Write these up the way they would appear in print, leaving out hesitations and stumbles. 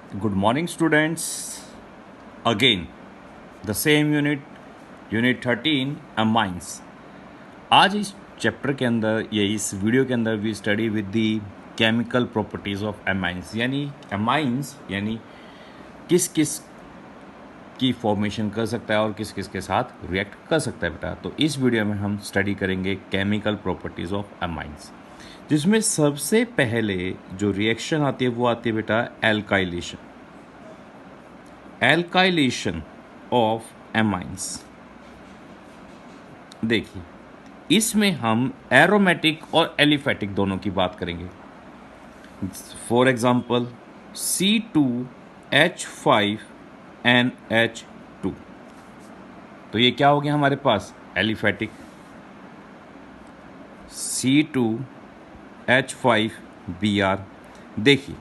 Good morning, students. Again, the same unit 13 amines. आज इस chapter के अंदर या इस वीडियो के अंदर we study with the chemical properties of amines, यानी किस किस की फॉर्मेशन कर सकता है और किस किस के साथ रिएक्ट कर सकता है बेटा। तो इस वीडियो में हम स्टडी करेंगे केमिकल प्रॉपर्टीज ऑफ अमाइंस, जिसमें सबसे पहले जो रिएक्शन आती है वो आती है बेटा एल्काइलेशन। Alkylation of amines. देखिए, इसमें हम एरोमेटिक और एलिफेटिक दोनों की बात करेंगे। फॉर एग्जाम्पल C2H5NH2, तो ये क्या हो गया हमारे पास? एलिफेटिक। C2H5Br। देखिए,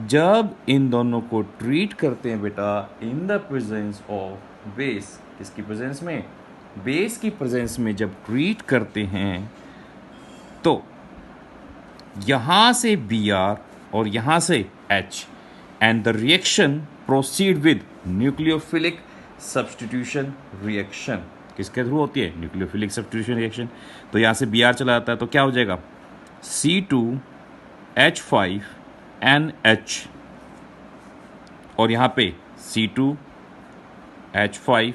जब इन दोनों को ट्रीट करते हैं बेटा इन द प्रेजेंस ऑफ बेस, किसकी प्रेजेंस में? बेस की प्रेजेंस में जब ट्रीट करते हैं तो यहां से Br और यहां से H, and the reaction proceed with nucleophilic substitution reaction. किसके थ्रू होती है? Nucleophilic substitution reaction. तो यहां से Br चला जाता है तो क्या हो जाएगा? C2H5NH, और यहाँ पे C2H5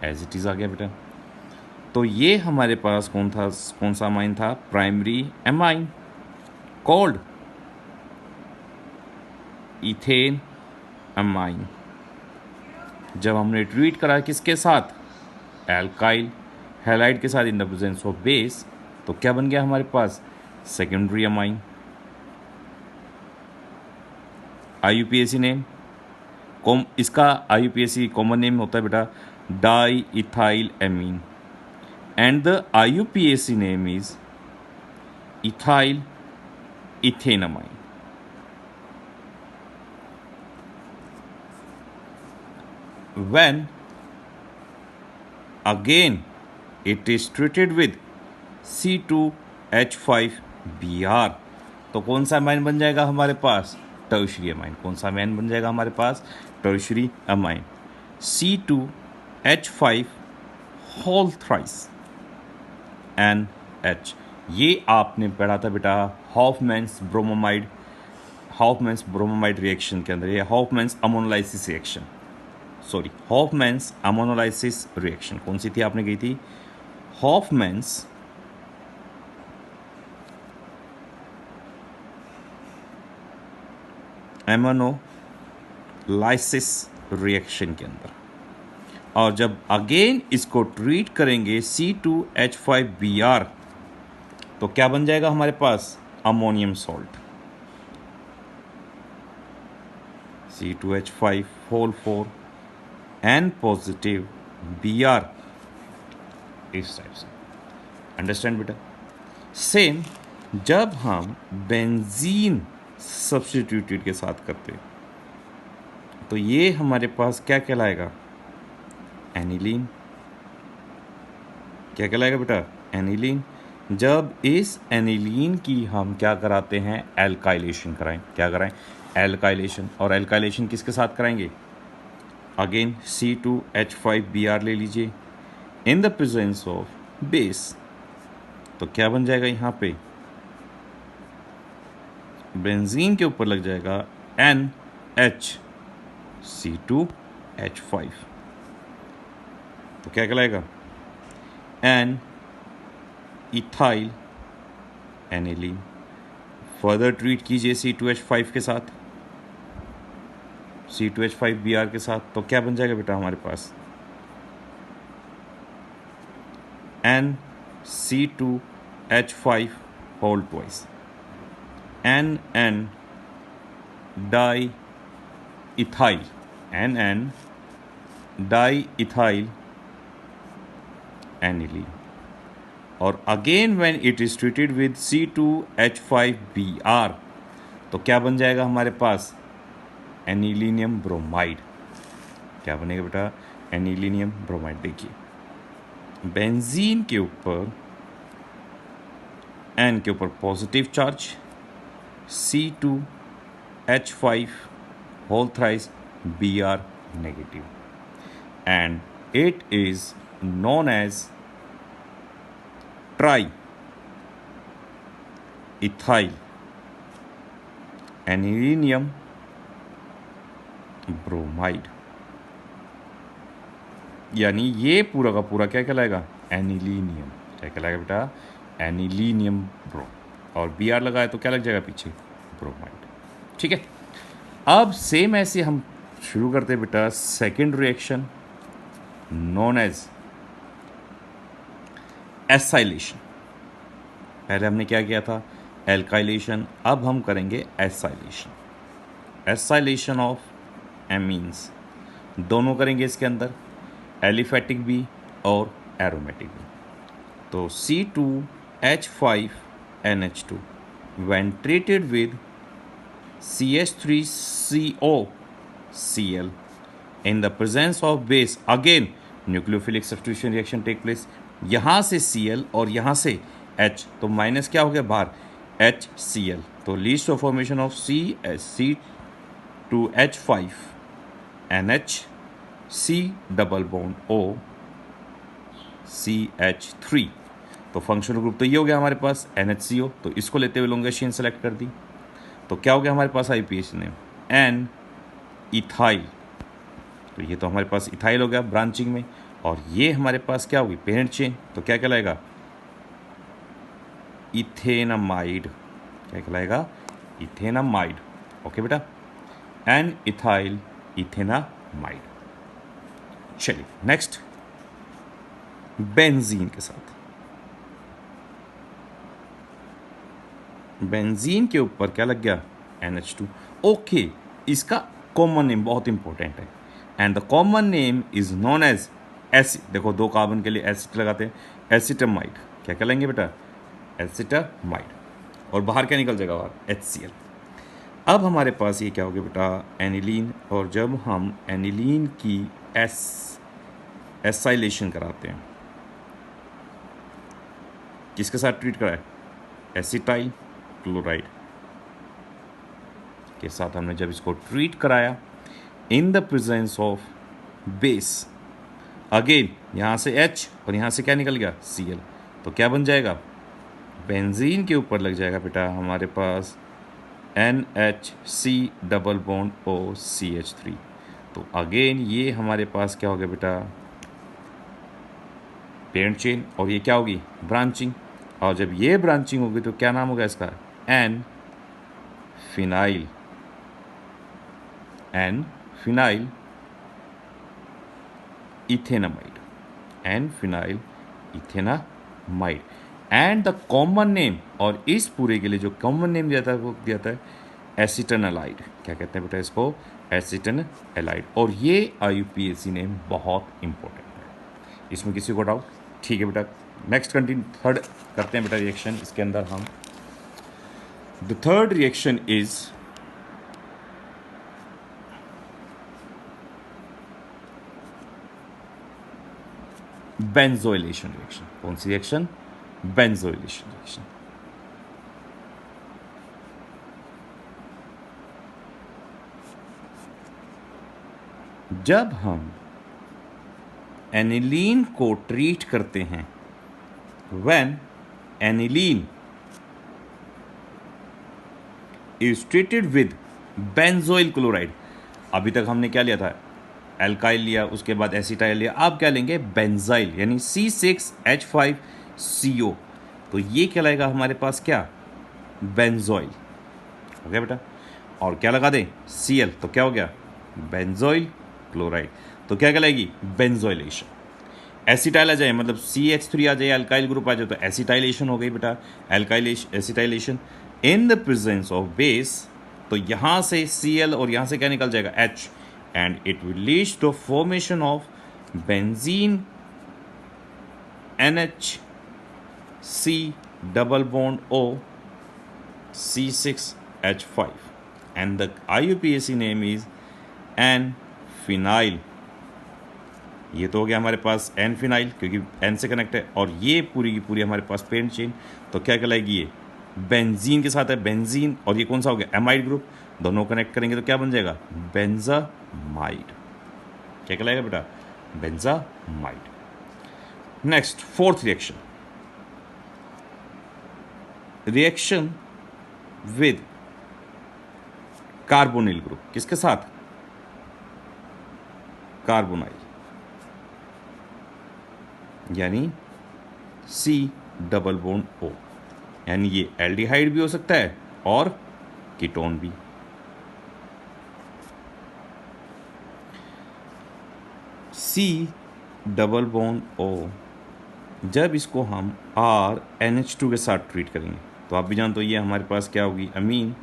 एज इट इज आ गया बेटा। तो ये हमारे पास कौन सा अमाइन था? Primary amine called ethane amine. जब हमने ट्रीट करा किसके साथ? एल्काइल हैलाइड के साथ in the presence of base, तो क्या बन गया हमारे पास? Secondary amine. IUPAC नेम, इसका IUPAC कॉमन नेम होता है बेटा di ethyl amine, and the IUPAC name is ethyl ethanamine. When again it is treated with C2H5Br, तो कौन सा अमाइन बन जाएगा हमारे पास? Tertiary amine. कौन सा अमाइन बन जाएगा हमारे पास? Tertiary amine. C2H5 whole thrice NH। ये आपने पढ़ा था बेटा हॉफमैन्स ब्रोमोमाइड रिएक्शन के अंदर, ये हॉफमैन्स अमोनोलाइसिस रिएक्शन, हॉफमैन्स अमोनोलाइसिस रिएक्शन कौन सी थी आपने गई थी? हॉफमैन्स एमोनोलाइसिस रिएक्शन के अंदर। और जब अगेन इसको ट्रीट करेंगे C2H5Br, तो क्या बन जाएगा हमारे पास? Ammonium salt. C2H5 whole 4 N positive Br, इस टाइप से। अंडरस्टैंड बेटा? सेम जब हम बेंजीन सब्स्टिट्यूटेड के साथ करते तो ये हमारे पास क्या कहलाएगा? एनिलीन। क्या कहलाएगा बेटा? एनिलीन। जब इस एनिलीन की हम क्या कराते हैं? एल्काइलेशन कराएं। क्या कराएं? एल्काइलेशन। और एल्काइलेशन किसके साथ कराएंगे? अगेन C2H5Br ले लीजिए इन द प्रेजेंस ऑफ बेस, तो क्या बन जाएगा यहाँ पे? बेंजीन के ऊपर लग जाएगा NHC2H5, तो क्या कहलाएगा? N ethyl aniline. Further treat कीजिए C2H5 के साथ, C2H5Br के साथ, तो क्या बन जाएगा बेटा हमारे पास? NC2H5 whole twice NN di ethyl, NN di ethyl aniline. और again when it is treated with C2H5Br, तो क्या बन जाएगा हमारे पास? Anilinium bromide. क्या बनेगा बेटा? Anilinium bromide. देखिए, बेंजीन के ऊपर N के ऊपर positive charge, C2 H5 whole thrice Br negative, and it is known as triethyl aniline bromide. यानी ये पूरा का पूरा क्या कहलाएगा? एनिलीनियम। क्या कहलाएगा बेटा? एनिलीनियम ब्रो, और बी आर लगाए तो क्या लग जाएगा पीछे? ब्रोमाइड। ठीक है, अब सेम ऐसे हम शुरू करते हैं बेटा second reaction known as acylation. पहले हमने क्या किया था? एल्काइलेशन। अब हम करेंगे एसाइलेशन। एसाइलेशन ऑफ एमीन्स दोनों करेंगे इसके अंदर, एलिफेटिक भी और एरोमेटिक भी। तो C2H5NH2 when treated with CH3COCl in the presence of base, again nucleophilic substitution reaction take place। यहाँ से Cl और यहाँ से H, तो माइनस क्या हो गया बाहर? HCl। तो leads to formation of C2H5NH C double bond O CH3। तो फंक्शनल ग्रुप तो ये हो गया हमारे पास NHCO, तो इसको लेते हुए लॉन्गेस्ट चेन सेलेक्ट कर दी। तो क्या हो गया हमारे पास IUPAC नेम? N ethyl. तो ये तो हमारे पास इथाइल हो गया ब्रांचिंग में, और ये हमारे पास क्या होगी? Parent chain. तो क्या कहलाएगा? इथेनामाइड। क्या कहलाएगा? इथेनामाइड। ओके बेटा, एन इथाइल इथेनामाइड। चलिए नेक्स्ट बेंजीन के साथ। बेंजीन के ऊपर क्या लग गया? NH2। ओके, इसका कॉमन नेम बहुत इंपॉर्टेंट है, and the common name is known as acid. देखो दो कार्बन के लिए एसिड लगाते हैं, एसिटामाइड। क्या कहलाएंगे बेटा? एसिटामाइड। और बाहर क्या निकल जाएगा? बाहर HCl। अब हमारे पास ये क्या हो गया बेटा? एनिलीन। और जब हम एनिलीन की एसाइलेशन कराते हैं, किसके साथ ट्रीट कराए? एसिटाइल क्लोराइड के साथ हमने जब इसको ट्रीट कराया इन the presence of base, again यहां से H और यहां से क्या निकल गया? Cl। तो क्या बन जाएगा? बेंजीन के ऊपर लग जाएगा बेटा हमारे पास NHC double bond O CH3। तो अगेन ये हमारे पास क्या हो गया बेटा? पेरेंट चेन, और ये क्या होगी? ब्रांचिंग। और जब ये ब्रांचिंग होगी तो क्या नाम होगा इसका? N phenyl. N phenyl ethanamide. N phenyl ethanamide. And the common name, और इस पूरे के लिए जो कॉमन नेम दिया था वो दिया था एसिटनालाइड। क्या कहते हैं बेटा इसको? एसिटनालाइड। और ये IUPAC नेम बहुत इंपॉर्टेंट है, इसमें किसी को डाउट? ठीक है बेटा, नेक्स्ट कंटिन्यू थर्ड करते हैं बेटा रिएक्शन। इसके अंदर हम the third reaction is benzoylation reaction. कौन सी रिएक्शन? Benzoylation reaction. जब हम एनिलीन को ट्रीट करते हैं, when aniline is treated with benzoyl chloride. अभी तक हमने क्या लिया था? एल्काइल लिया, उसके बाद एसिटाइल लिया। अब क्या लेंगे? बेंजाइल, यानी C6H5CO। तो ये क्या लगेगा हमारे पास? क्या? बेंजोइल। हो गया बेटा, और क्या लगा दें? Cl, तो क्या हो गया? Benzoyl chloride. तो क्या कहलाएगी? बेंजोइलेशन। एसिटाइल आ जाए मतलब CH3 आ जाए, अल्काइल ग्रुप आ जाए तो एसिटाइलेशन हो गई बेटा, acetylation in the presence of base. तो यहां से Cl और यहां से क्या निकल जाएगा? H, and it will lead to formation of benzene NHC double bond O C6H5, and the IUPAC name is N-phenyl। ये तो हो गया हमारे पास N-phenyl, क्योंकि N से कनेक्ट है, और ये पूरी की पूरी हमारे पास पेरेंट चेन। तो क्या कहलाएगी? ये बेंजीन के साथ है बेंजीन, और ये कौन सा हो गया, एमाइड ग्रुप, दोनों कनेक्ट करेंगे तो क्या बन जाएगा, बेंजामाइड। क्या कहलाएगा बेटा, benzamide. Next fourth reaction, reaction with carbonyl group, किसके साथ, कार्बोनाइल, यानी C डबल बॉन्ड O, यानी ये एल्डिहाइड भी हो सकता है और कीटोन भी। C डबल बॉन्ड O, जब इसको हम RNH2 के साथ ट्रीट करेंगे तो आप भी जानते हो ये हमारे पास क्या होगी, अमीन।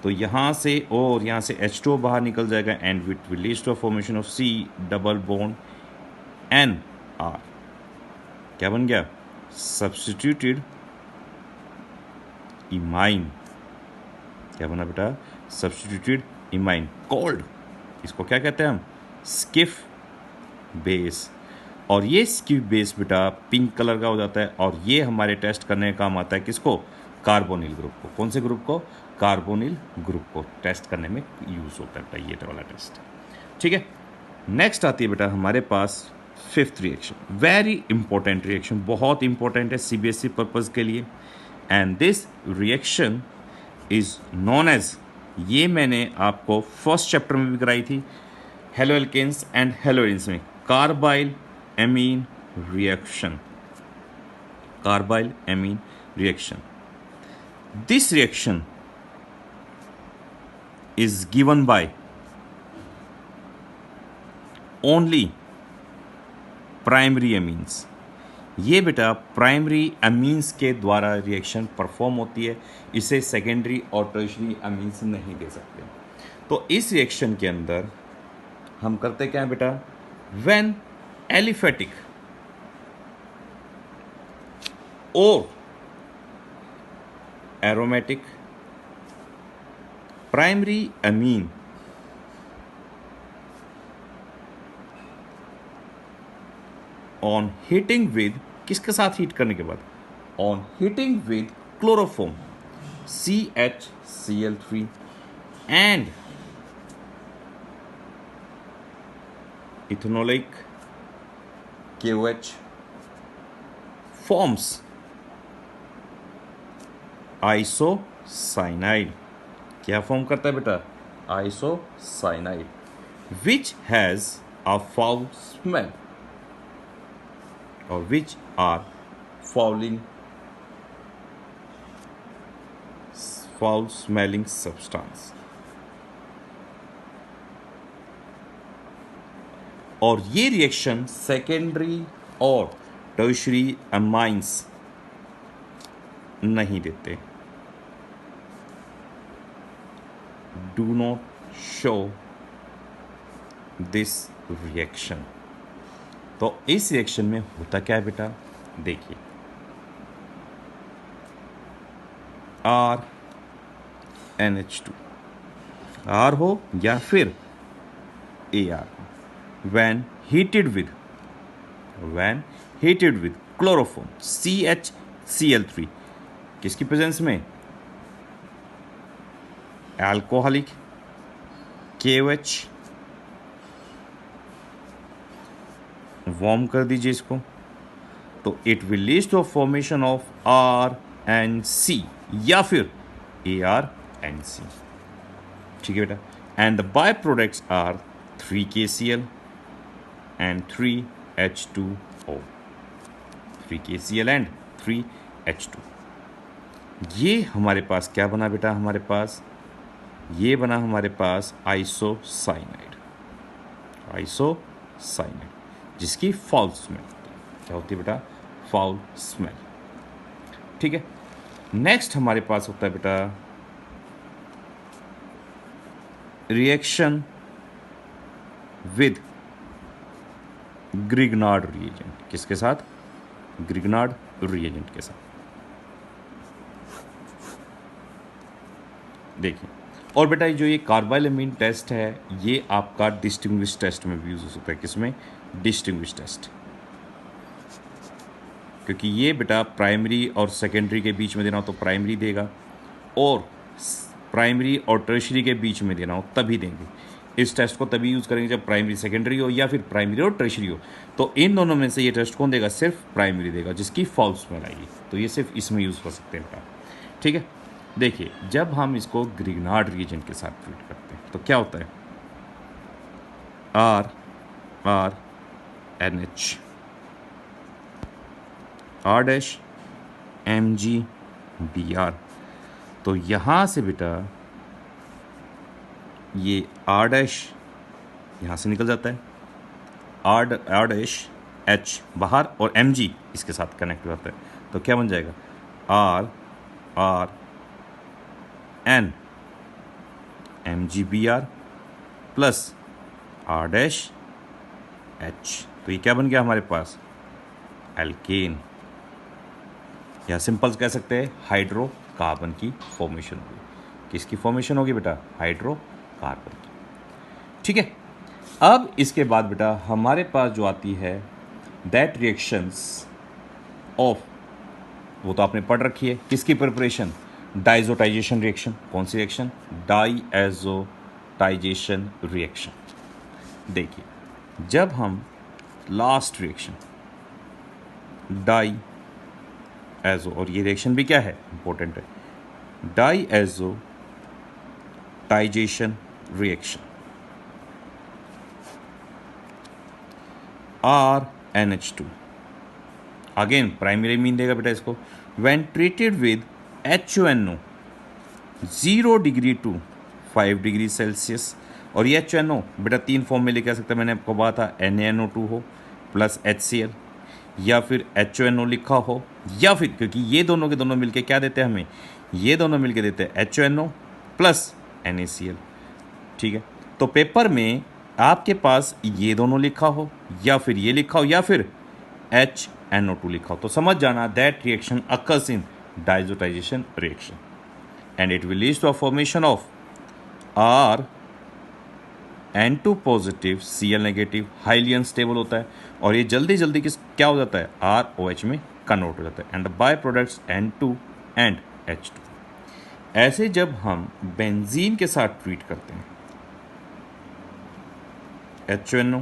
तो यहाँ से O और यहाँ से H2O बाहर निकल जाएगा and it will lead to formation of C double bond NR। क्या बन गया, सब्स्टिट्यूटेड इमाइन। क्या बना बेटा, सब्स्टिट्यूटेड इमाइन, कॉल्ड, इसको क्या कहते हैं हम, स्किफ बेस। और ये स्किफ बेस बेटा पिंक कलर का हो जाता है और ये हमारे टेस्ट करने का काम आता है किसको, कार्बोनिल ग्रुप को। कौन से ग्रुप को, कार्बोनिल ग्रुप को टेस्ट करने में यूज होता है बेटा ये वाला टेस्ट। ठीक है, नेक्स्ट आती है बेटा हमारे पास fifth reaction, very important reaction, बहुत इंपॉर्टेंट है CBSE पर्पज के लिए। And this reaction is known as, ये मैंने आपको फर्स्ट चैप्टर में भी कराई थी, हेलो एल्केन्स एंड हेलोइन्स में, carbyl amine reaction, carbyl amine reaction. This reaction is given by only primary amines. ये बेटा प्राइमरी अमीन्स के द्वारा रिएक्शन परफॉर्म होती है, इसे सेकेंडरी और टर्शरी अमीन्स नहीं दे सकते। तो इस रिएक्शन के अंदर हम करते क्या है बेटा, व्हेन एलिफेटिक और aromatic primary amine on heating with, किसके साथ हीट करने के बाद, on heating with chloroform CHCl3 and ethanolic KOH forms isocyanide. क्या फॉर्म करता है बेटा, isocyanide, which has a foul smell और which are foul smelling substance. और ये रिएक्शन सेकेंडरी और टर्शरी अमाइंस नहीं देते, do not show this reaction. तो इस रिएक्शन में होता क्या है बेटा, देखिए, RNH2 R हो या फिर AR, when heated with chloroform CHCl3, किसकी प्रेजेंस में, अल्कोहलिक KOH, वार्म कर दीजिए इसको, तो it will lead to formation of RNC या फिर ARNC। ठीक है बेटा, and the by products are 3KCl and 3H2O, 3KCl and 3H2। ये हमारे पास क्या बना बेटा, हमारे पास ये बना हमारे पास आइसोसाइनाइड, जिसकी फाउल स्मेल, क्या होती है बेटा, फाउल स्मेल। ठीक है, नेक्स्ट हमारे पास होता है बेटा रिएक्शन विद ग्रिग्नार्ड रिएजेंट, किसके साथ, ग्रिग्नार्ड रिएजेंट के साथ। देखिए, और बेटा जो ये कार्बाइलमिन टेस्ट है ये आपका डिस्टिंग्विश टेस्ट में भी यूज हो सकता है, किसमें, डिस्टिंग्विश टेस्ट। क्योंकि ये बेटा प्राइमरी और सेकेंडरी के बीच में देना हो तो प्राइमरी देगा, और प्राइमरी और टर्शरी के बीच में देना हो तभी देंगे। इस टेस्ट को तभी यूज़ करेंगे जब प्राइमरी सेकेंडरी हो या फिर प्राइमरी और टर्शरी हो। तो इन दोनों में से ये टेस्ट कौन देगा? सिर्फ प्राइमरी देगा, जिसकी फॉल्स में आएगी। तो ये सिर्फ इसमें यूज़ कर सकते हैं बेटा, ठीक है। देखिए, जब हम इसको ग्रिग्नार्ड रिएजेंट के साथ ट्रीट करते हैं तो क्या होता है? R N H R dash M G B R. तो यहाँ से बेटा ये आर डैश यहाँ से निकल जाता है, आर डैश एच बाहर और एम जी इसके साथ कनेक्ट हो जाता है। तो क्या बन जाएगा? R N M G B R plus R dash H. तो ये क्या बन गया हमारे पास? एल्केन, या सिंपल कह सकते हैं हाइड्रोकार्बन की फॉर्मेशन होगी। किसकी फॉर्मेशन होगी बेटा? हाइड्रोकार्बन की, ठीक है। अब इसके बाद बेटा हमारे पास जो आती है दैट रिएक्शंस ऑफ, वो तो आपने पढ़ रखी है, किसकी प्रिपरेशन? Diazotization reaction. कौन सी रिएक्शन? Diazotisation reaction. देखिए, जब हम लास्ट रिएक्शन डाइएजो, और ये रिएक्शन भी क्या है? इंपॉर्टेंट है, diazotization reaction, RNH2 again primary amine देगा बेटा इसको। When treated with HNO 0 degree to 5 degree Celsius, और ये HNO बेटा तीन फॉर्म में लेके आ सकता है। मैंने आपको कहा था NaNO2 हो प्लस HCl, या फिर HNO लिखा हो, या फिर क्योंकि ये दोनों के दोनों मिलके क्या देते हैं हमें? ये दोनों मिलके देते हैं HNO प्लस NaCl, ठीक है। तो पेपर में आपके पास ये दोनों लिखा हो, या फिर ये लिखा हो, या फिर HNO2 लिखा हो, तो समझ जाना that reaction occurs in diazotization reaction and it will lead to a formation of N2 positive Cl negative, highly unstable होता है, और ये जल्दी जल्दी क्या हो जाता है? ROH में कन्वर्ट हो जाता है, and the by products N2 and H2। ऐसे जब हम बेंजीन के साथ ट्रीट करते हैं, HNO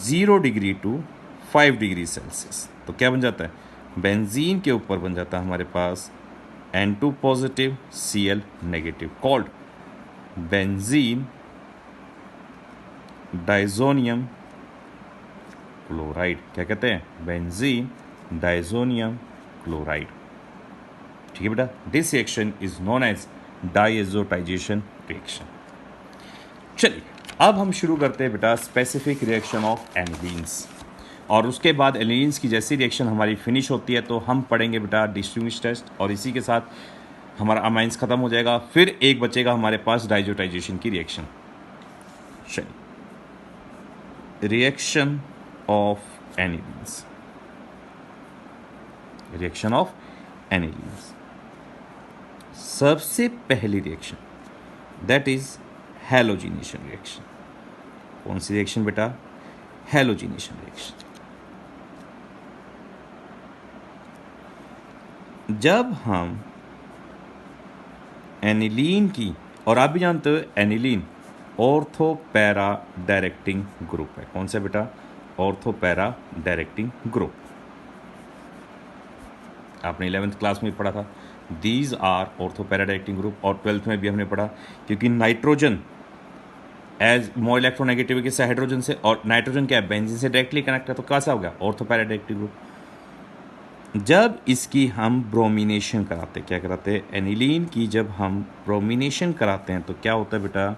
0 degree to 5 degree Celsius, तो क्या बन जाता है? बेंजीन के ऊपर बन जाता है हमारे पास N2 positive Cl negative, called benzene diazonium chloride. क्या कहते हैं? बेंजीन डाइजोनियम क्लोराइड, ठीक है बेटा। This reaction is known as diazotization reaction. चलिए, अब हम शुरू करते हैं बेटा स्पेसिफिक रिएक्शन ऑफ एनिलीन्स, और उसके बाद एनिलीन्स की जैसी रिएक्शन हमारी फिनिश होती है तो हम पढ़ेंगे बेटा डिस्टिंग्विश टेस्ट, और इसी के साथ हमारा अमाइंस खत्म हो जाएगा। फिर एक बचेगा हमारे पास डाइजोटाइजेशन की रिएक्शन। चलिए, reaction of anilines, reaction of anilines. सबसे पहली reaction that is halogenation reaction. कौन सी रिएक्शन बेटा? Halogenation reaction. जब हम एनिलीन की, और आप भी जानते हो aniline ortho para directing group है। कौन सा बेटा? Ortho para directing group. आपने 11th क्लास में पढ़ा था, these are ortho para directing group, और 12th में भी हमने पढ़ा, क्योंकि नाइट्रोजन एज मो इलेक्ट्रोनेगेटिविटी से हाइड्रोजन से, और नाइट्रोजन क्या है? बेंजीन से डायरेक्टली कनेक्ट है, तो कैसा हो गया? Ortho para directing group. जब इसकी हम ब्रोमिनेशन कराते, क्या कराते हैं? एनिलीन की जब हम ब्रोमिनेशन कराते हैं तो क्या होता है बेटा?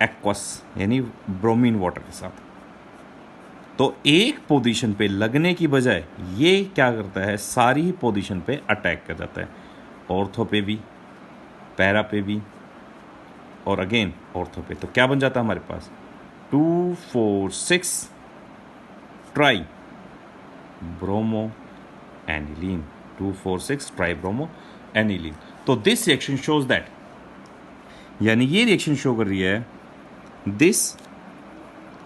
एक्वस यानी ब्रोमीन वाटर के साथ। तो एक पोजीशन पे लगने की बजाय ये क्या करता है? सारी ही पोजीशन पे अटैक कर जाता है, ऑर्थो पे भी, पैरा पे भी, और अगेन ऑर्थो पे। तो क्या बन जाता है हमारे पास? 2,4,6 try bromo aniline, 2,4,6 try bromo aniline. तो दिस रिएक्शन शोज दैट, यानी ये रिएक्शन शो कर रही है, this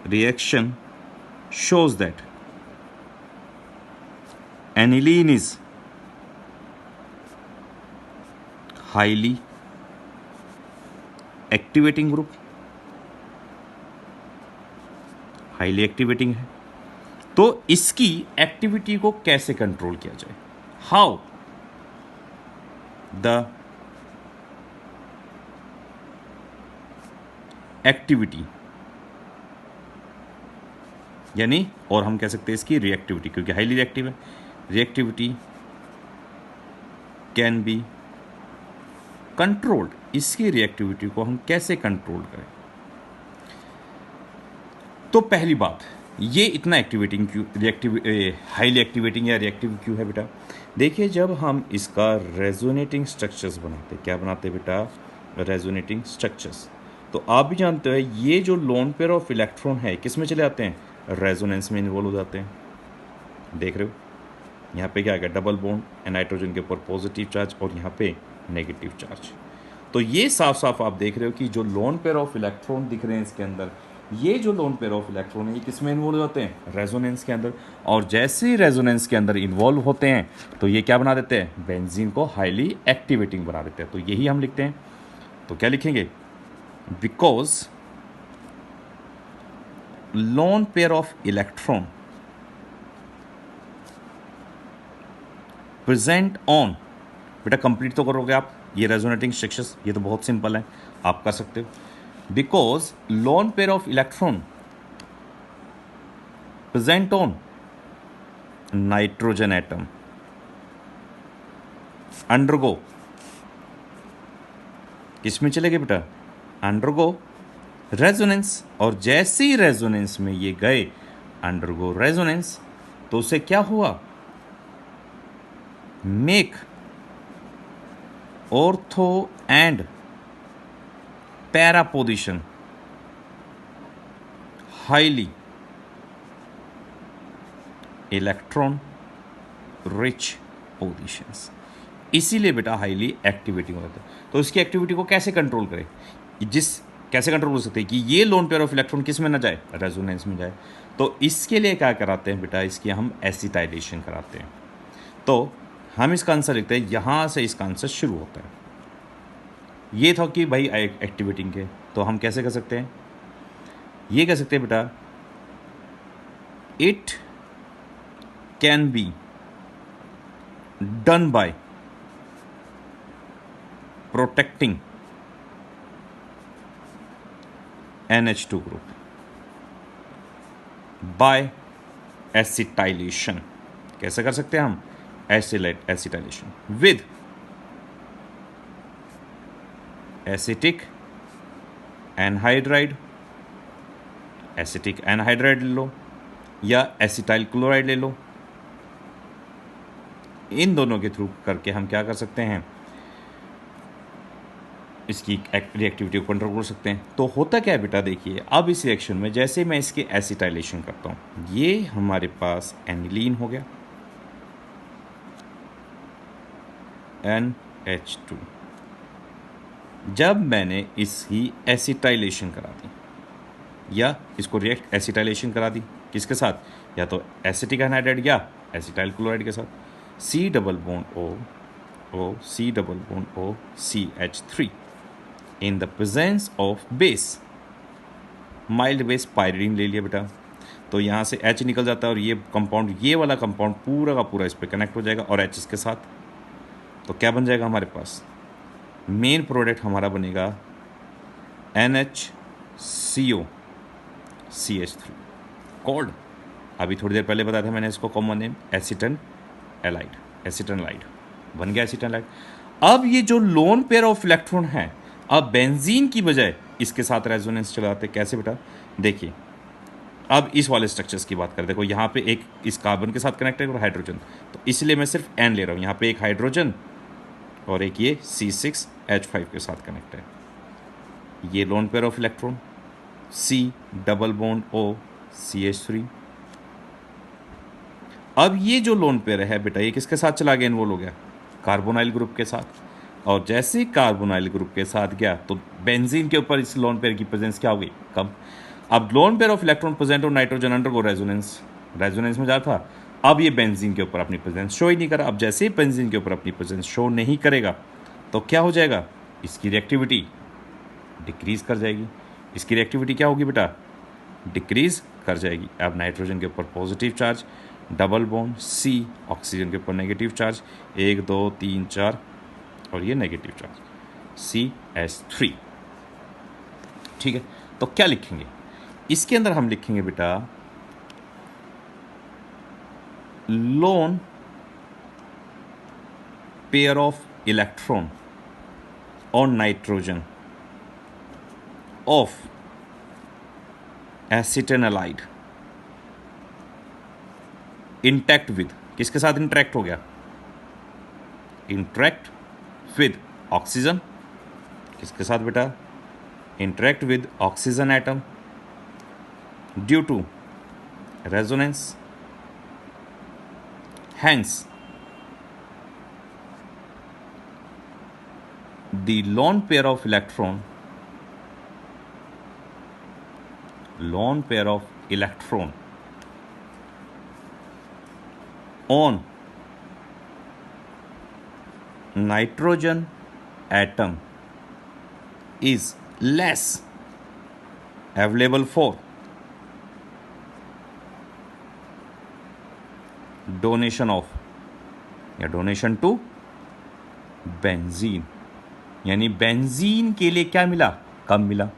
reaction shows that aniline is highly activating group, highly activating है, तो इसकी एक्टिविटी को कैसे कंट्रोल किया जाए? हाउ द एक्टिविटी, यानी और हम कह सकते हैं इसकी रिएक्टिविटी, क्योंकि हाईली रिएक्टिव है, रिएक्टिविटी कैन बी कंट्रोल्ड। इसकी रिएक्टिविटी को हम कैसे कंट्रोल करें? तो पहली बात, ये इतना एक्टिवेटिंग क्यों, हाईली एक्टिवेटिंग या रिएक्टिव क्यों है बेटा? देखिए, जब हम इसका रेजोनेटिंग स्ट्रक्चर्स बनाते, क्या बनाते बेटा? Resonating structures. तो आप भी जानते हैं ये जो लोन पेयर ऑफ इलेक्ट्रॉन है किस में चले आते हैं? रेजोनेंस में इन्वॉल्व हो जाते हैं। देख रहे हो यहाँ पे क्या आ गया? डबल बॉन्ड, नाइट्रोजन के ऊपर पॉजिटिव चार्ज और यहाँ पे नेगेटिव चार्ज। तो ये साफ साफ आप देख रहे हो कि जो लोन पेयर ऑफ इलेक्ट्रॉन दिख रहे हैं इसके अंदर, ये जो लोन पेयर ऑफ इलेक्ट्रॉन है ये किस में इन्वॉल्व होते हैं? रेजोनेंस के अंदर। और जैसे ही रेजोनेंस के अंदर इन्वॉल्व होते हैं तो ये क्या बना देते हैं? बेंजीन को हाईली एक्टिवेटिंग बना देते हैं। तो यही हम लिखते हैं। तो क्या लिखेंगे? Because loan pair of electron present on, बेटा कंप्लीट तो करोगे आप ये रेजोनेटिंग स्ट्रक्चर्स, ये तो बहुत सिंपल है, आप कर सकते हो। Because loan pair of electron present on nitrogen atom undergo, किसमें चलेंगे बेटा? Undergo resonance. और जैसे ही रेजोनेंस में ये गए अंडरगो रेजोनेंस, तो उसे क्या हुआ? Make ortho and para position highly electron rich positions. इसीलिए बेटा हाईली एक्टिविटी हो जाता है। तो इसकी एक्टिविटी को कैसे कंट्रोल करें? कैसे कंट्रोल हो सकते हैं कि ये लोन पेयर ऑफ इलेक्ट्रॉन किस में ना जाए? रेजोनेंस में जाए। तो इसके लिए क्या कराते हैं बेटा? इसकी हम एसिटाइलेशन कराते हैं। तो हम इसका आंसर लिखते हैं, यहां से इसका आंसर शुरू होता है। ये था कि भाई एक्टिवेटिंग के, तो हम कैसे कर सकते हैं? ये कह सकते हैं बेटा, it can be done by protecting NH2 group by acetylation. कैसे कर सकते हैं हम? Acetylation with acetic anhydride, acetic anhydride ले लो या एसिटाइल क्लोराइड ले लो। इन दोनों के थ्रू करके हम क्या कर सकते हैं? इसकी रिएक्टिविटी को कंट्रोल कर सकते हैं। तो होता क्या है बेटा? देखिए, अब इस रिएक्शन में जैसे मैं इसके एसिटाइलेशन करता हूँ, ये हमारे पास एनिलीन हो गया, NH2। जब मैंने इसकी एसिटाइलेशन करा दी या इसको रिएक्ट एसिटाइलेशन करा दी, किसके साथ? या तो एसिटिक एनहाइड्राइड या एसिटाइल क्लोराइड के साथ। C double bond O C double bond O CH3 in the presence of base, mild base pyridine ले लिया बेटा। तो यहाँ से H निकल जाता है और ये कंपाउंड, ये वाला कंपाउंड पूरा का पूरा इस पर कनेक्ट हो जाएगा और H इसके साथ। तो क्या बन जाएगा हमारे पास? मेन प्रोडक्ट हमारा बनेगा NHCO CH3 कॉल्ड, अभी थोड़ी देर पहले बताया था मैंने इसको कॉमन नेम एसिटन एलाइड, एसिटन लाइड बन गया एसिटन लाइड। अब ये जो लोन पेयर ऑफ इलेक्ट्रॉन है, अब बेंजीन की बजाय इसके साथ रेजोनेंस चलाते। कैसे बेटा? देखिए, अब इस वाले स्ट्रक्चर्स की बात करें। देखो यहाँ पे एक इस कार्बन के साथ कनेक्ट है और हाइड्रोजन, तो इसलिए मैं सिर्फ N ले रहा हूँ। यहाँ पे एक हाइड्रोजन और एक ये C6H5 के साथ कनेक्ट है। ये loan pair of electron C double bond O CH3। अब ये जो लोन पेयर है बेटा, ये किसके साथ चला गया? इन्वॉल्व हो गया कार्बोनाइल ग्रुप के साथ। और जैसे ही कार्बोनाइल ग्रुप के साथ गया तो बेंजीन के ऊपर इस लोन पेयर की प्रेजेंस क्या हो गई? कम। अब loan pair of electron present और नाइट्रोजन अंडरगो रेजोनेंस, रेजोनेंस में जा था अब ये बेंजीन के ऊपर अपनी प्रेजेंस शो ही नहीं करा। अब जैसे ही बेंजीन के ऊपर अपनी प्रेजेंस शो नहीं करेगा तो क्या हो जाएगा, इसकी रिएक्टिविटी डिक्रीज कर जाएगी। इसकी रिएक्टिविटी क्या होगी बेटा, डिक्रीज कर जाएगी। अब नाइट्रोजन के ऊपर positive charge, double bond C, oxygen के ऊपर नेगेटिव चार्ज, 1 2 3 4 और ये नेगेटिव चार्ज CH3। ठीक है, तो क्या लिखेंगे इसके अंदर, हम लिखेंगे बेटा lone pair of electron on nitrogen of acetanilide intact with, किसके साथ इंटरेक्ट हो गया, इंटरेक्ट विद ऑक्सीजन, किसके साथ बेटा, interact with oxygen atom due to resonance, hence the lone pair of electron on nitrogen atom is less available for donation of या donation to benzene, यानी benzene के लिए क्या मिला, कम मिला।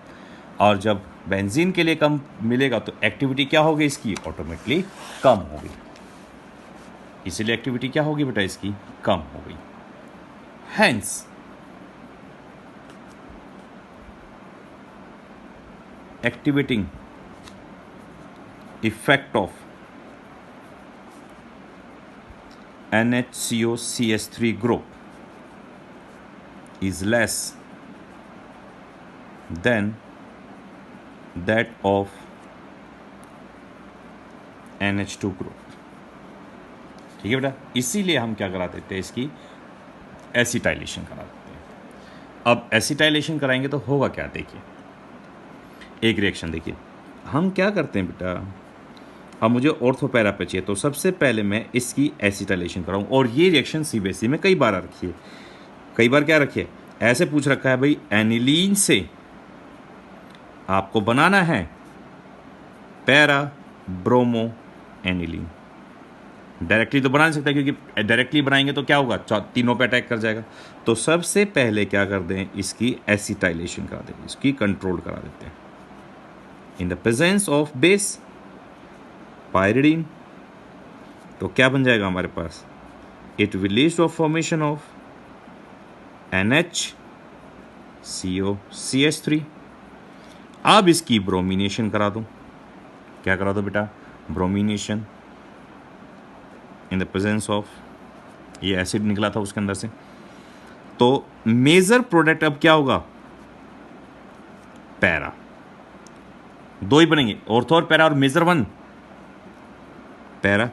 और जब बेंजीन के लिए कम मिलेगा तो एक्टिविटी क्या होगी इसकी, ऑटोमेटिकली कम होगी। इसीलिए एक्टिविटी क्या होगी बेटा इसकी, कम हो गई। Hence activating effect of NHCO CH3 group is less than that of NH2 group। ठीक है बेटा, इसीलिए हम क्या करा देते हैं, इसकी एसिटाइलेशन करा देते हैं। अब एसिटाइलेशन कराएंगे तो होगा क्या, देखिए एक रिएक्शन देखिए। हम क्या करते हैं बेटा, अब मुझे ऑर्थोपैरा पे चाहिए तो सबसे पहले मैं इसकी एसिटाइलेशन कराऊं। और ये रिएक्शन सीबीएसई में कई बार रखी है, कई बार क्या रखी है, ऐसे पूछ रखा है भाई एनिलीन से आपको बनाना है पैरा ब्रोमो एनिलीन। डायरेक्टली तो बना नहीं सकता क्योंकि डायरेक्टली बनाएंगे तो क्या होगा, तीनों पे अटैक कर जाएगा। तो सबसे पहले क्या कर दें, इसकी एसिटाइलेशन करा दें, इसकी कंट्रोल करा देते हैं in the presence of base pyridine. तो क्या बन जाएगा हमारे पास, it will lead to formation of NHCO CH3। अब इसकी ब्रोमिनेशन करा दो, क्या करा दो बेटा, bromination in the presence of, ये एसिड निकला था उसके अंदर से। तो मेजर प्रोडक्ट अब क्या होगा, पैरा, दो ही बनेंगे, ऑर्थो और पैरा, और major one para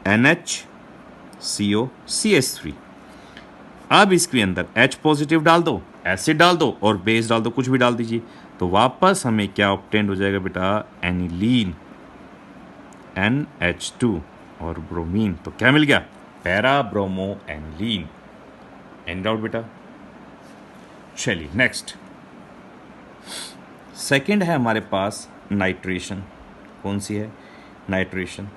NHCO CH3। अब इसके अंदर H पॉजिटिव डाल दो, एसिड डाल दो और बेस डाल दो, कुछ भी डाल दीजिए, तो वापस हमें क्या ऑब्टेन हो जाएगा बेटा, एनिलीन NH2 और ब्रोमीन। तो क्या मिल गया, para bromo aniline. Any doubt बेटा। चलिए नेक्स्ट, सेकंड है हमारे पास नाइट्रेशन। कौन सी है, नाइट्रेशन।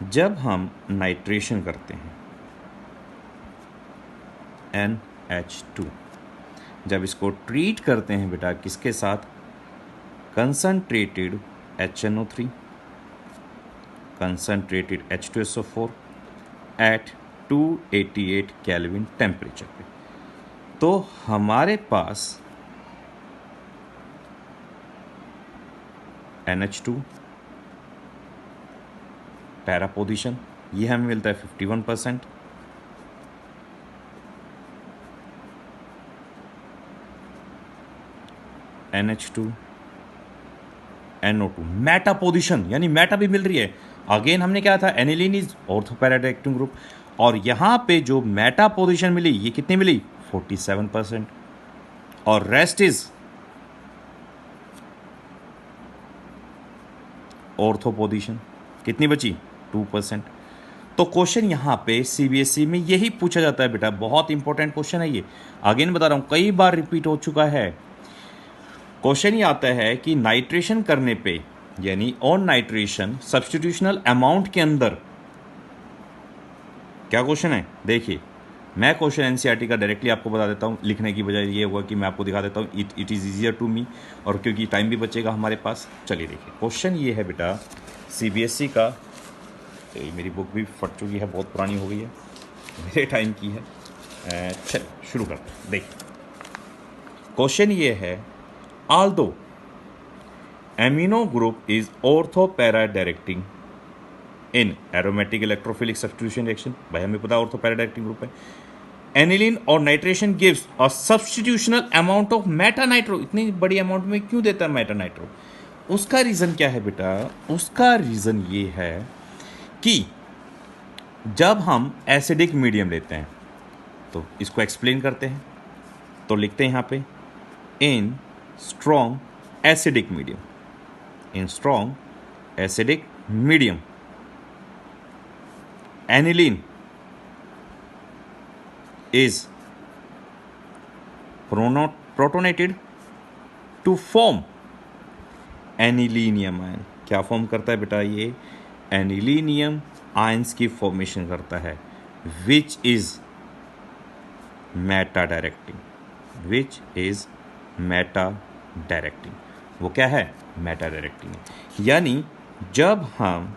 जब हम नाइट्रेशन करते हैं NH2, जब इसको ट्रीट करते हैं बेटा किसके साथ, concentrated HNO3, concentrated H2SO4 at 288 kelvin temperature पे, तो हमारे पास NH2 पैरा पोजीशन, ये हमें मिलता है 51%। NH2 NO2 मेटा पोजीशन, यानी मेटा भी मिल रही है। अगेन हमने क्या था, एनिलीन इज ऑर्थोपैराडाइक्टिंग ग्रुप, और यहां पे जो मेटा पोजीशन मिली ये कितनी मिली, 47%, और रेस्ट इज ऑर्थो पोजीशन कितनी बची 2%। तो क्वेश्चन यहाँ पे सीबीएसई में यही पूछा जाता है बेटा, बहुत इंपॉर्टेंट क्वेश्चन है ये, अगेन बता रहा हूँ कई बार रिपीट हो चुका है। क्वेश्चन ये आता है कि नाइट्रेशन करने पे यानी ऑन नाइट्रेशन सब्स्टिट्यूशनल अमाउंट के अंदर क्या क्वेश्चन है, देखिए मैं क्वेश्चन एनसीईआरटी का डायरेक्टली आपको बता देता हूँ, लिखने की बजाय ये होगा कि मैं आपको दिखा देता हूँ, it is easier to me, और क्योंकि टाइम भी बचेगा हमारे पास। चलिए देखिए क्वेश्चन ये है बेटा सीबीएसई का, तो मेरी बुक भी फट चुकी है, बहुत पुरानी हो गई है, मेरे टाइम की है। चलिए शुरू करते हैं। देखिए क्वेश्चन ये है, although amino group is ortho para directing in aromatic electrophilic substitution reaction, भाई हमें पता ऑर्थो पैरा डायरेक्टिंग ग्रुप है, एनिलीन और nitration gives a substitutional amount of meta nitro, इतनी बड़ी अमाउंट में क्यों देता है मेटा नाइट्रो? उसका रीज़न क्या है बेटा? उसका रीज़न ये है कि जब हम एसिडिक मीडियम लेते हैं, तो इसको एक्सप्लेन करते हैं, तो लिखते हैं यहाँ पे इन strong acidic medium, in strong acidic medium aniline is protonated to form anilinium ion. क्या फॉर्म करता है बेटा? ये एनिलीनियम आयंस की फॉर्मेशन करता है, which is Meta directing, which is Meta directing. वो क्या है? Meta directing. यानी जब हम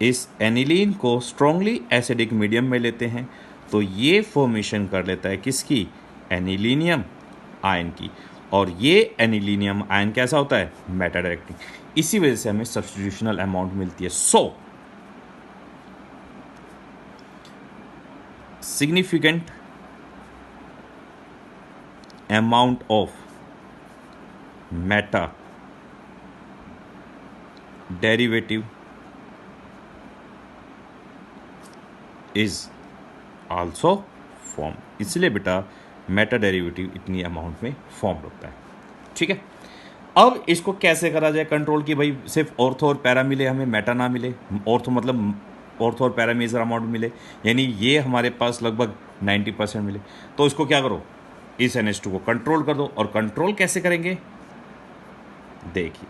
इस एनिलीन को स्ट्रांगली एसिडिक मीडियम में लेते हैं तो ये फॉर्मेशन कर लेता है किसकी? एनिलीनियम आयन की, और ये एनिलीनियम आयन कैसा होता है? Meta directing. इसी वजह से हमें सब्स्टिट्यूशनल अमाउंट मिलती है। सो significant amount of Meta derivative is also form, इसलिए बेटा मेटा डेरिवेटिव इतनी अमाउंट में फॉर्म होता है। ठीक है, अब इसको कैसे करा जाए कंट्रोल की? भाई सिर्फ ऑर्थो और पैरा मिले, हमें मेटा ना मिले, ऑर्थो मतलब ऑर्थो और पैरा मेजर अमाउंट मिले, यानी ये हमारे पास लगभग 90% मिले। तो इसको क्या करो, इस NH2 को कंट्रोल कर दो। और कंट्रोल कैसे करेंगे? देखिए,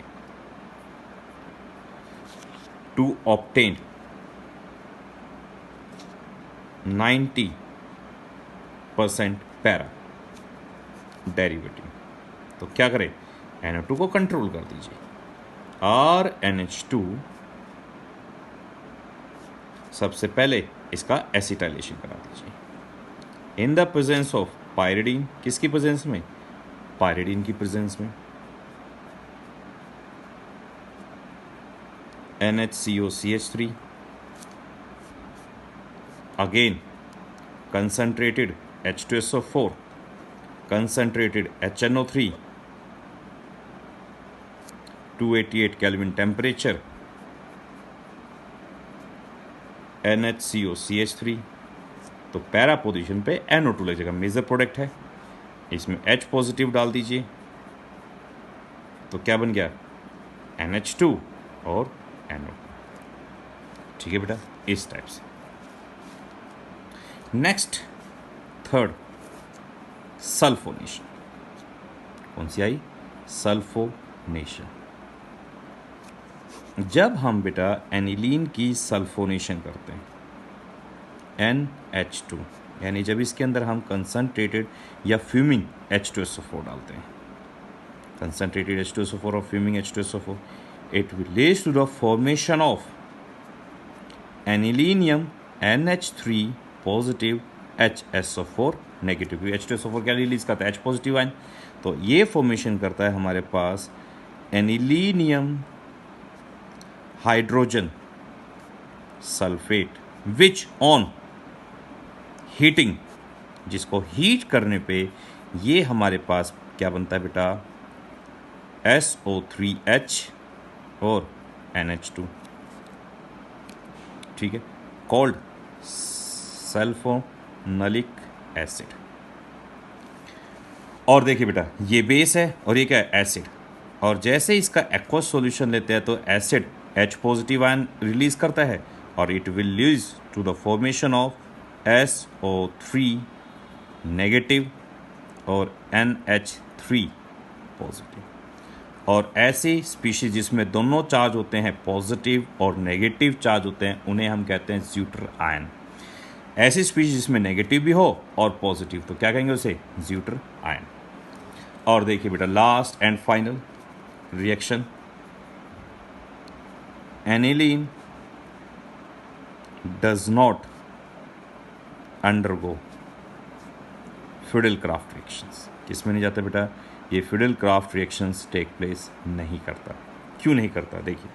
टू ऑब्टेन 90% पैरा डेरिवेटिव, तो क्या करें? NO2 को कंट्रोल कर दीजिए और NH2 सबसे पहले इसका एसिटाइलेशन करा दीजिए इन द प्रेजेंस ऑफ पायरिडीन। किसकी प्रेजेंस में? पायरिडीन की प्रेजेंस में। NHCOCH3 again concentrated H2SO4, concentrated HNO3, 288 Kelvin temperature, NHCOCH3, तो पैरा पोजीशन पे NO2 लगेगा, मेजर प्रोडक्ट है, इसमें H पॉजिटिव डाल दीजिए, तो क्या बन गया? NH2 और NO2। ठीक है बेटा, इस टाइप से। Next third, sulphonation. कौन सी आई? सल्फोनेशन। जब हम बेटा एनिलीन की सल्फोनेशन करते हैं NH2, यानी जब इसके अंदर हम कंसनट्रेटेड या फ्यूमिंग H2SO4 डालते हैं, कंसनट्रेटेड H2SO4 और fuming H2SO4, it will lead to the formation of anilinium NH3 positive HSO4 negative. H2SO4 क्या रिलीज करता है? H positive ion. तो ये फॉर्मेशन करता है हमारे पास anilinium hydrogen sulphate, which on heating, जिसको हीट करने पे ये हमारे पास क्या बनता है बेटा? SO3H और NH2। ठीक है, कॉल्ड सल्फोनलिक एसिड। और देखिए बेटा, ये बेस है और ये क्या है? एसिड। और जैसे इसका एक्वस सॉल्यूशन लेते हैं तो acid H positive ion release करता है और it will lead to the formation of SO3 negative और NH3 पॉजिटिव। और ऐसी स्पीशीज जिसमें दोनों चार्ज होते हैं, पॉजिटिव और नेगेटिव चार्ज होते हैं, उन्हें हम कहते हैं ज्यूटर आयन। ऐसी स्पीशीज जिसमें नेगेटिव भी हो और पॉजिटिव, तो क्या कहेंगे उसे? Zwitter ion. और देखिए बेटा, last and final reaction, aniline does not undergo Fidel-craft reactions. किसमें नहीं जाता बेटा? ये फिडेल-क्राफ्ट रिएक्शंस टेक प्लेस नहीं करता। क्यों नहीं करता? देखिए,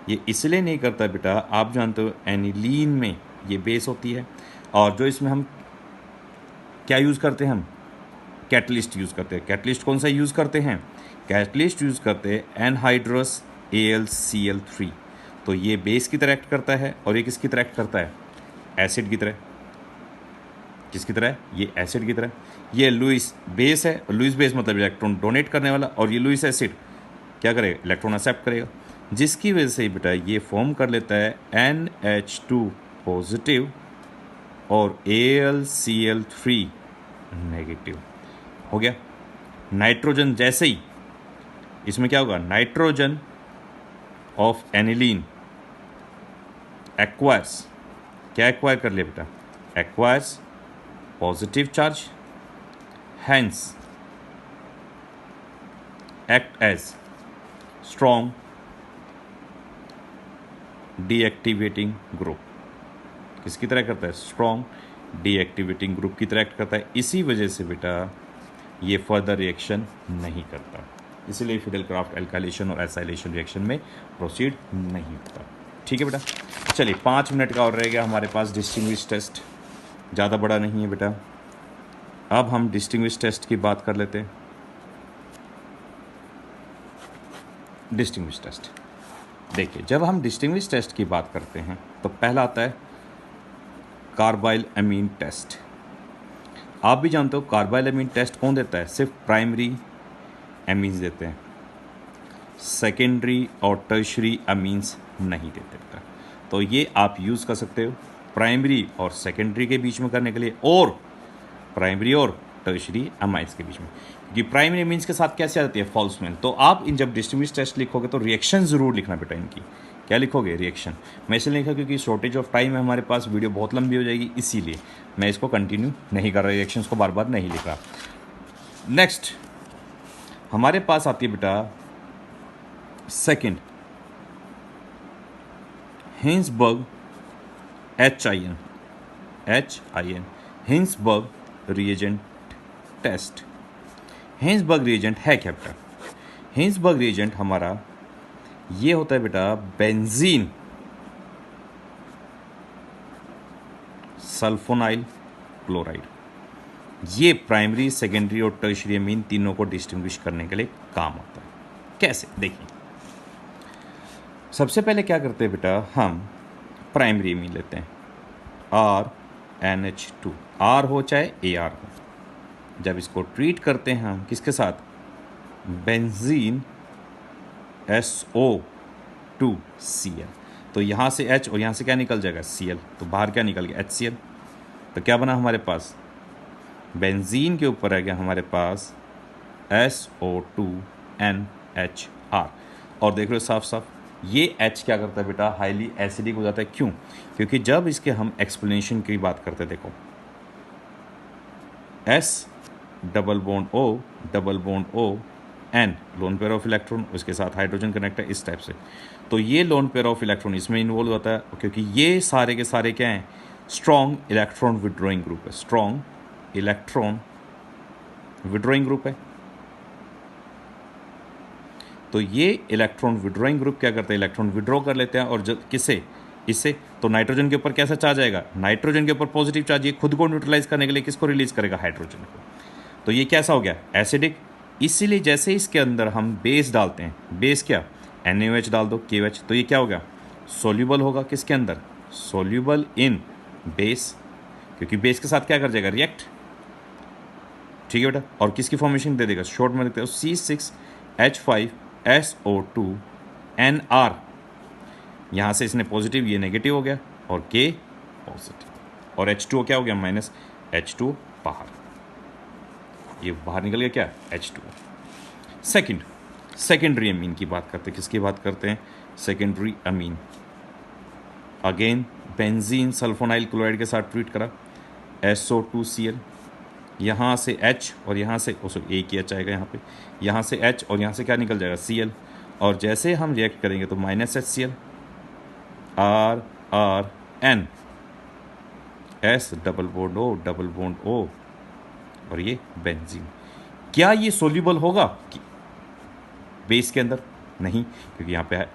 ये इसलिए नहीं करता बेटा, आप जानते हो एनिलीन में ये बेस होती है और जो इसमें हम क्या यूज़ करते हैं, हम कैटलिस्ट यूज़ करते हैं। कैटलिस्ट कौन सा यूज़ करते हैं? कैटलिस्ट यूज़ करते हैं एनहाइड्रस AlCl3। तो ये बेस की तरह एक्ट करता है और ये किसकी तरह एक्ट करता है? एसिड की तरह। किसकी तरह? ये एसिड की तरह। ये लुईस बेस है, लुईस बेस मतलब इलेक्ट्रॉन डोनेट करने वाला, और ये लुईस एसिड क्या करेगा? इलेक्ट्रॉन एक्सेप्ट करेगा, जिसकी वजह से बेटा ये फॉर्म कर लेता है NH2 पॉजिटिव और AlCl3 नेगेटिव। हो गया। नाइट्रोजन जैसे ही इसमें क्या होगा? नाइट्रोजन ऑफ एनिलीन एक्वायर्स, क्या एक्वायर कर लिया बेटा? Acquires positive charge, hence act as strong deactivating group। किसकी तरह करता है? स्ट्रॉन्ग डीएक्टिवेटिंग ग्रुप की तरह एक्ट करता है। इसी वजह से बेटा ये फर्दर रिएक्शन नहीं करता, इसीलिए फिडेल-क्राफ्ट एल्काइलेशन और एसाइलेशन रिएक्शन में प्रोसीड नहीं होता। ठीक है बेटा, चलिए 5 मिनट का और रह गया हमारे पास डिस्टिंग्विश टेस्ट, ज़्यादा बड़ा नहीं है बेटा। अब हम डिस्टिंग्विश टेस्ट की बात कर लेते हैं। डिस्टिंग्विश टेस्ट देखिए, जब हम डिस्टिंग्विश टेस्ट की बात करते हैं तो पहला आता है कार्बाइल अमीन टेस्ट। आप भी जानते हो कार्बाइल अमीन टेस्ट कौन देता है? सिर्फ प्राइमरी अमीन्स देते हैं, सेकेंडरी और टर्शरी अमीन्स नहीं देते बेटा। तो ये आप यूज़ कर सकते हो प्राइमरी और सेकेंडरी के बीच में करने के लिए, और प्राइमरी और टर्शरी अमाइंस के बीच में, क्योंकि प्राइमरी अमीन्स के साथ कैसे आती है? False male. तो आप इन जब डिस्टिंग्विश टेस्ट लिखोगे तो रिएक्शन ज़रूर लिखना बेटा इनकी। क्या लिखोगे? रिएक्शन। मैं इसलिए लिखा क्योंकि शॉर्टेज ऑफ टाइम है हमारे पास, वीडियो बहुत लंबी हो जाएगी, इसीलिए मैं इसको कंटिन्यू नहीं कर रहा, रिएक्शंस को बार बार नहीं लिख रहा। नेक्स्ट हमारे पास आती है बेटा second Hinsberg HIN Hinsberg reagent test. Hinsberg reagent है क्या बेटा? हिंसबर्ग रिएजेंट हमारा ये होता है बेटा बेंजीन सल्फोनाइल क्लोराइड। ये प्राइमरी, सेकेंडरी और टर्शरी अमीन तीनों को डिस्टिंग्विश करने के लिए काम आता है। कैसे? देखिए, सबसे पहले क्या करते हैं बेटा, हम प्राइमरी अमीन लेते हैं RNH2, R हो चाहे AR हो। जब इसको ट्रीट करते हैं हम किसके साथ? Benzene SO2Cl। तो यहाँ से H और यहाँ से क्या निकल जाएगा? Cl। तो बाहर क्या निकल गया? HCl। तो क्या बना हमारे पास? बेंजीन के ऊपर आ गया हमारे पास SO2NHR। और देख रहे हो साफ साफ, ये H क्या करता है बेटा? हाईली एसिडिक हो जाता है। क्यों? क्योंकि जब इसके हम एक्सप्लेनेशन की बात करते हैं, देखो S double bond O N loan pair of electron, उसके साथ हाइड्रोजन कनेक्ट है इस टाइप से। तो ये लोन पेयर ऑफ इलेक्ट्रॉन इसमें इन्वॉल्व होता है, क्योंकि ये सारे के सारे क्या हैं? स्ट्रॉन्ग इलेक्ट्रॉन विड्रॉइंग ग्रुप है, स्ट्रॉन्ग इलेक्ट्रॉन विड्रॉइंग ग्रुप है। तो ये इलेक्ट्रॉन विड्रॉइंग ग्रुप क्या करते हैं? इलेक्ट्रॉन विड्रॉ कर लेते हैं, और जब किससे? इससे। तो नाइट्रोजन के ऊपर कैसा चार्ज आएगा? नाइट्रोजन के ऊपर पॉजिटिव चार्ज। ये खुद को न्यूट्रलाइज करने के लिए किसको रिलीज करेगा? हाइड्रोजन को। तो ये कैसा हो गया? एसिडिक। इसीलिए जैसे इसके अंदर हम बेस डालते हैं, बेस क्या? NaOH डाल दो, KOH, तो ये क्या होगा? सोल्यूबल होगा किसके अंदर? सोल्यूबल इन बेस, क्योंकि बेस के साथ क्या कर जाएगा? रिएक्ट। ठीक है बेटा। और किसकी फॉर्मेशन दे देगा? शॉर्ट में देखते हो C6H5SO2NR। यहाँ से इसने पॉजिटिव, ये नेगेटिव हो गया, और K पॉजिटिव, और H2O क्या हो गया, माइनस H2O बाहर, ये बाहर निकल गया क्या, H2O। सेकेंडरी अमीन की बात करते हैं, किसकी बात करते हैं, secondary amine. Again benzene sulfonyl chloride के साथ ट्रीट करा, SO2Cl, यहाँ से H और यहाँ से एक ही H आएगा यहाँ पे, यहाँ से H और यहाँ से क्या निकल जाएगा, Cl, और जैसे हम रिएक्ट करेंगे तो minus HCl, RN, S double bond O, और ये बेंजीन। क्या ये सोल्यूबल होगा बेस के अंदर, नहीं, क्योंकि यहाँ पे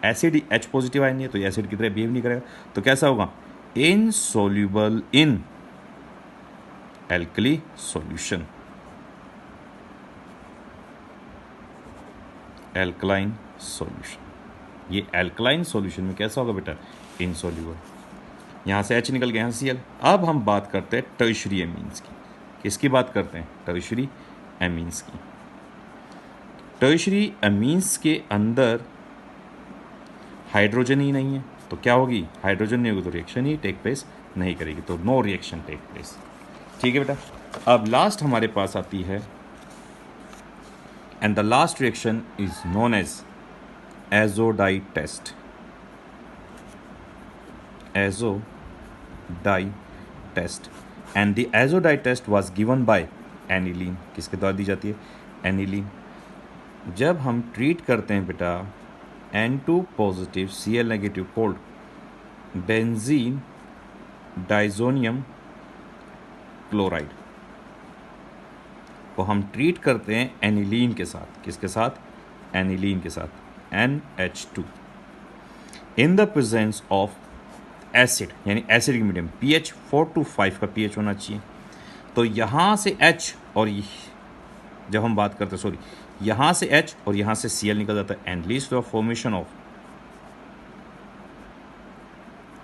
एसिड H पॉजिटिव आयन है, तो ये एसिड की तरह बिहेव नहीं करेगा, तो कैसा होगा, insoluble in alkali solution, alkaline solution. ये एल्कलाइन सॉल्यूशन में कैसा होगा बेटा, इनसोल्यूबल। यहाँ से H निकल गया, यहाँ Cl। अब हम बात करते हैं टर्शरी एमीन्स की। किसकी बात करते हैं, टर्शरी एमीन्स की। टर्शरी एमीन्स के अंदर हाइड्रोजन ही नहीं है, तो क्या होगी, हाइड्रोजन नहीं होगी तो रिएक्शन ही टेक प्लेस नहीं करेगी, तो नो रिएक्शन टेक प्लेस। ठीक है बेटा। अब लास्ट हमारे पास आती है, and the last reaction is known as azo dye test. Azo dye test, and the azo dye test was given by aniline. किसके द्वारा दी जाती है, एनिलीन। जब हम ट्रीट करते हैं बेटा N2 positive Cl negative cold benzene diazonium chloride को हम ट्रीट करते हैं एनिलीन के साथ। किसके साथ, एनिलीन के साथ, NH2, in the presence of acid, यानी एसिडिक मीडियम, pH 4 to 5 का pH होना चाहिए। तो यहाँ से H और जब हम बात करते हैं, सॉरी, यहाँ से H और यहाँ से Cl निकल जाता है, and leads to the formation of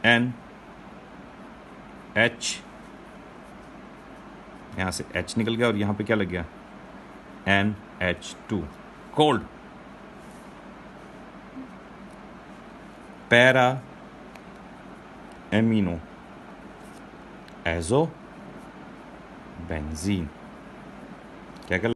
NH। यहाँ से H निकल गया और यहाँ पे क्या लग गया, NH2 cold para amino azo benzene. क्या कर